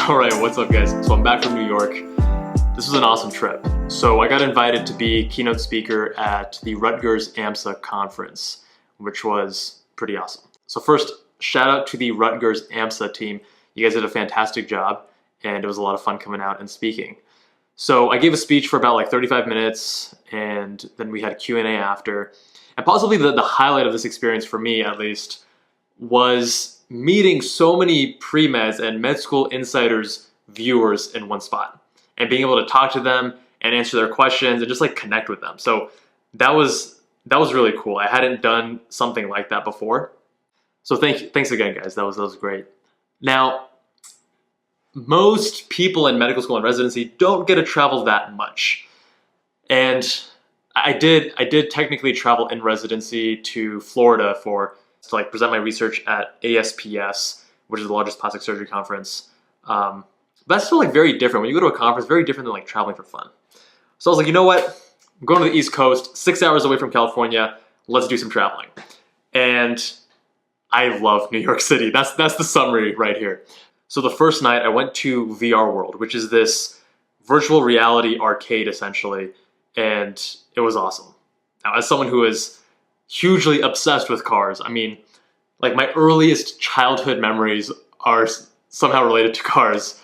Alright, what's up guys? So I'm back from New York. This was an awesome trip. So I got invited to be keynote speaker at the Rutgers AMSA Conference, which was pretty awesome. So first, shout out to the Rutgers AMSA team. You guys did a fantastic job and it was a lot of fun coming out and speaking. So I gave a speech for about like 35 minutes and then we had Q&A after. And possibly the highlight of this experience for me at least was meeting so many pre-meds and med school insiders viewers in one spot and being able to talk to them and answer their questions and just like connect with them. So that was really cool. I hadn't done something like that before. So thanks again guys, that was great. Now, most people in medical school and residency don't get to travel that much. And I did technically travel in residency to Florida to like present my research at ASPS, which is the largest plastic surgery conference. That's still like very different. When you go to a conference, very different than like traveling for fun. So I was like, you know what? I'm going to the East Coast, 6 hours away from California. Let's do some traveling. And I love New York City. That's the summary right here. So the first night I went to VR World, which is this virtual reality arcade essentially, and it was awesome. Now, as someone who is hugely obsessed with cars, I mean, like my earliest childhood memories are somehow related to cars.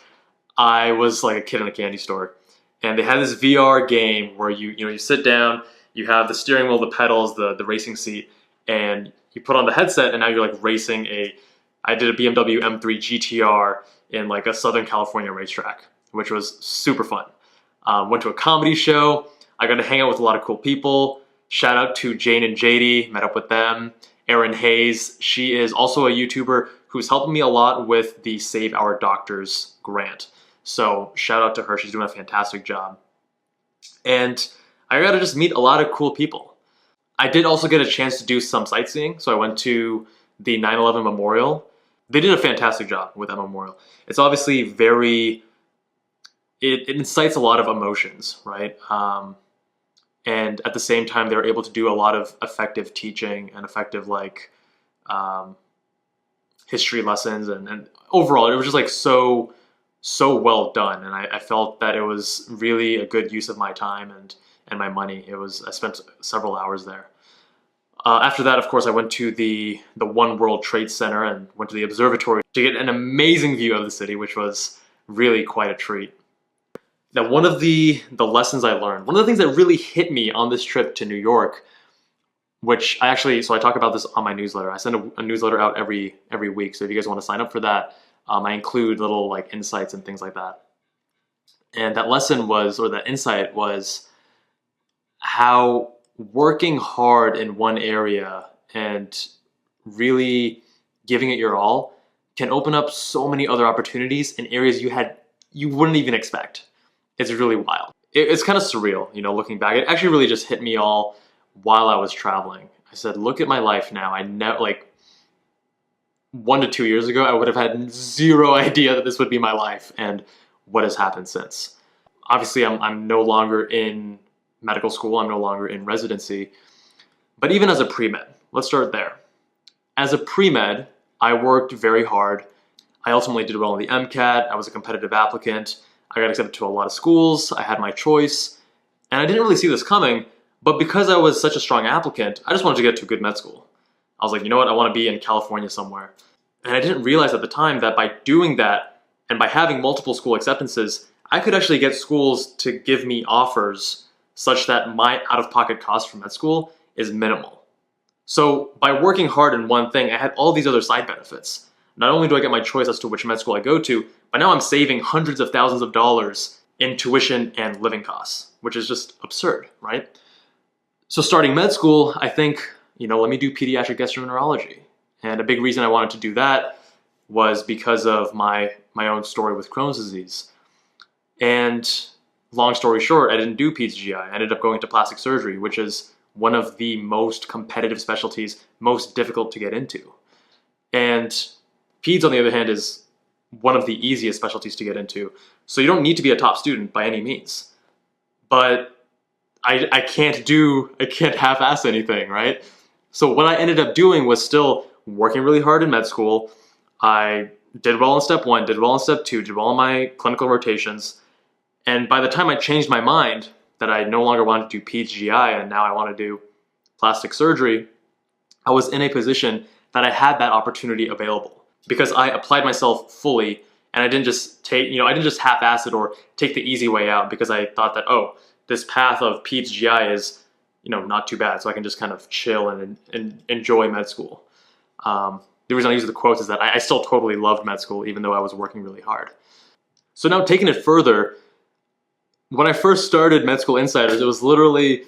I was like a kid in a candy store, and they had this VR game where you sit down, you have the steering wheel, the pedals, the racing seat, and you put on the headset, and now you're like racing I did a BMW M3 GTR in like a Southern California racetrack, which was super fun. Went to a comedy show. I got to hang out with a lot of cool people. Shout out to Jane and JD, met up with them. Erin Hayes, she is also a YouTuber who's helping me a lot with the Save Our Doctors grant. So shout out to her, she's doing a fantastic job. And I got to just meet a lot of cool people. I did also get a chance to do some sightseeing. So I went to the 9/11 Memorial. They did a fantastic job with that memorial. It's obviously it incites a lot of emotions, right? And at the same time, they were able to do a lot of effective teaching and effective like history lessons, and overall, it was just like so well done. And I felt that it was really a good use of my time and my money. I spent several hours there. After that, of course, I went to the One World Trade Center and went to the observatory to get an amazing view of the city, which was really quite a treat. Now, one of the lessons I learned, one of the things that really hit me on this trip to New York, which I talk about this on my newsletter. I send a newsletter out every week, so if you guys want to sign up for that, I include little like insights and things like that. And that lesson that insight was how working hard in one area and really giving it your all can open up so many other opportunities in areas you wouldn't even expect. It's really wild. It's kind of surreal, looking back. It actually really just hit me all while I was traveling. I said, look at my life now. Like 1 to 2 years ago, I would have had zero idea that this would be my life and what has happened since. Obviously, I'm no longer in medical school. I'm no longer in residency. But even as a pre-med, let's start there. As a pre-med, I worked very hard. I ultimately did well on the MCAT. I was a competitive applicant. I got accepted to a lot of schools. I had my choice. And I didn't really see this coming, but because I was such a strong applicant, I just wanted to get to a good med school. I was like, you know what? I want to be in California somewhere. And I didn't realize at the time that by doing that and by having multiple school acceptances, I could actually get schools to give me offers such that my out-of-pocket cost for med school is minimal. So by working hard in one thing, I had all these other side benefits. Not only do I get my choice as to which med school I go to, but now I'm saving hundreds of thousands of dollars in tuition and living costs, which is just absurd, right? So starting med school, I think, let me do pediatric gastroenterology. And a big reason I wanted to do that was because of my own story with Crohn's disease. And long story short, I didn't do peds GI. I ended up going to plastic surgery, which is one of the most competitive specialties, most difficult to get into. And peds, on the other hand, is one of the easiest specialties to get into. So you don't need to be a top student by any means. But I can't half-ass anything, right? So what I ended up doing was still working really hard in med school. I did well in step 1, did well in step 2, did well in my clinical rotations. And by the time I changed my mind that I no longer wanted to do PGI and now I want to do plastic surgery, I was in a position that I had that opportunity available because I applied myself fully, and I didn't just take, I didn't just half-ass it or take the easy way out because I thought that, oh, this path of PGI is, not too bad, so I can just kind of chill and enjoy med school. The reason I use the quotes is that I still totally loved med school even though I was working really hard. So now taking it further, when I first started Med School Insiders, it was literally,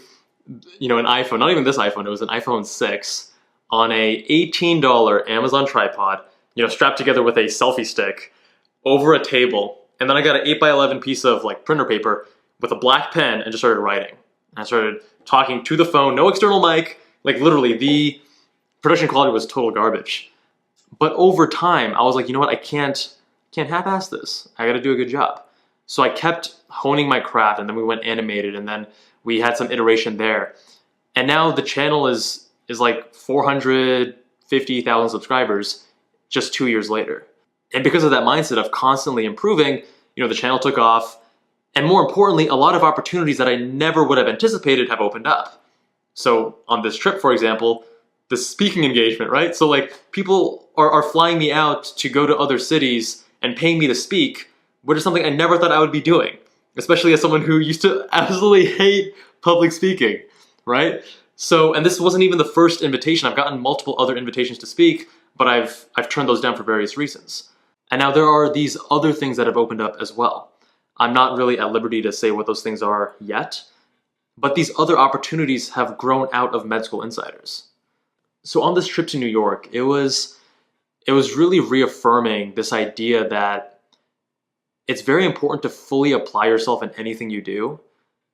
an iPhone, not even this iPhone, it was an iPhone 6 on a $18 Amazon tripod, strapped together with a selfie stick over a table. And then I got an 8x11 piece of printer paper with a black pen and just started writing. And I started talking to the phone, no external mic, literally the production quality was total garbage. But over time, I was like, you know what, I can't half-ass this. I gotta do a good job. So I kept honing my craft, and then we went animated, and then we had some iteration there. And now the channel is like 450,000 subscribers just 2 years later. And because of that mindset of constantly improving, the channel took off. And more importantly, a lot of opportunities that I never would have anticipated have opened up. So on this trip, for example, the speaking engagement, right? So people are flying me out to go to other cities and paying me to speak, which is something I never thought I would be doing, especially as someone who used to absolutely hate public speaking, right? So, and this wasn't even the first invitation. I've gotten multiple other invitations to speak, but I've turned those down for various reasons. And now there are these other things that have opened up as well. I'm not really at liberty to say what those things are yet, but these other opportunities have grown out of Med School Insiders. So on this trip to New York, it was really reaffirming this idea that it's very important to fully apply yourself in anything you do,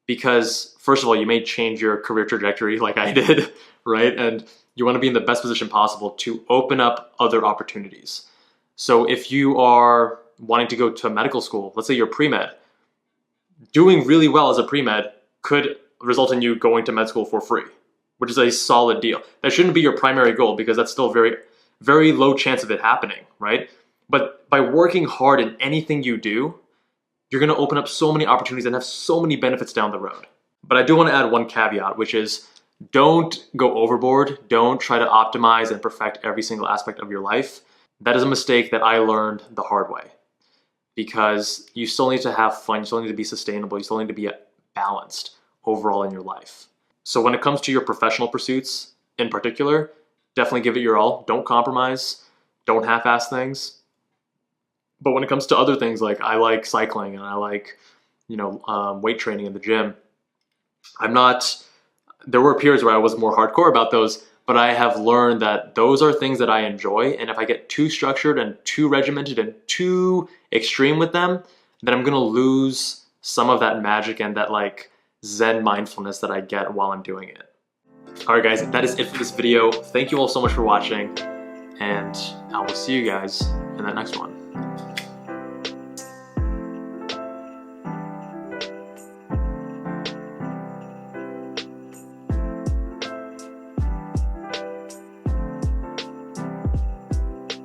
because first of all, you may change your career trajectory like I did, right? And you want to be in the best position possible to open up other opportunities. So if you are wanting to go to medical school, let's say you're pre-med, doing really well as a pre-med could result in you going to med school for free, which is a solid deal. That shouldn't be your primary goal because that's still very, very low chance of it happening, right? But by working hard in anything you do, you're going to open up so many opportunities and have so many benefits down the road. But I do want to add one caveat, which is don't go overboard. Don't try to optimize and perfect every single aspect of your life. That is a mistake that I learned the hard way, because you still need to have fun. You still need to be sustainable. You still need to be balanced overall in your life. So when it comes to your professional pursuits in particular, definitely give it your all. Don't compromise. Don't half-ass things. But when it comes to other things, like I like cycling and I like, weight training in the gym, there were periods where I was more hardcore about those, but I have learned that those are things that I enjoy. And if I get too structured and too regimented and too extreme with them, then I'm going to lose some of that magic and that Zen mindfulness that I get while I'm doing it. All right, guys, that is it for this video. Thank you all so much for watching, and I will see you guys in that next one.